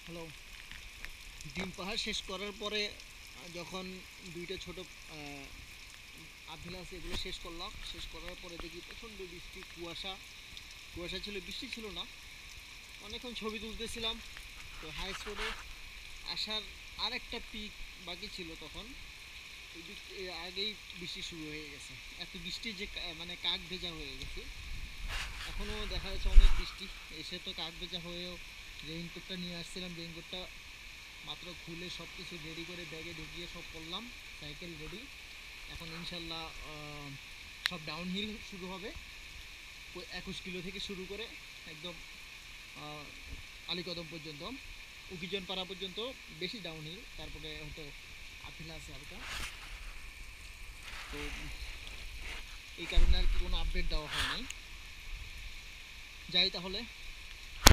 Hello. ডিম পাহাড় শেষ করার পরে যখন দুইটা ছোট আভেল আছে এগুলো শেষ করলাম, শেষ করার পরে দেখি প্রচণ্ড বৃষ্টি, কুয়াশা কুয়াশা ছিল, বৃষ্টি ছিল না। অনেকক্ষণ ছবি তুলতেছিলাম। তো হাইস্ট রোডে আসার আরেকটা পিক বাকি ছিল তখন, ওই দিক আগেই বৃষ্টি শুরু হয়ে গেছে। এত বৃষ্টি যে মানে কাক ভেজা হয়ে গেছে। এখনও দেখা যাচ্ছে অনেক বৃষ্টি। এসে তো কাক ভেজা হয়েও রেইনকোটটা নিয়ে আসছিলাম, রেইনকোটটা মাত্র খুলে সব কিছু রেডি করে ব্যাগে ঢুকিয়ে সব করলাম, সাইকেল রেডি। এখন ইনশাল্লাহ সব ডাউনহিল শুরু হবে। 21 কিলো থেকে শুরু করে একদম আলীকদম পর্যন্ত, উকিজন পাড়া পর্যন্ত বেশি ডাউনহিল, তারপরে হয়তো আফিলা আছে হালকা। তো এই কারণে আর কি কোনো আপডেট দেওয়া হয় নাই। যাই তাহলে।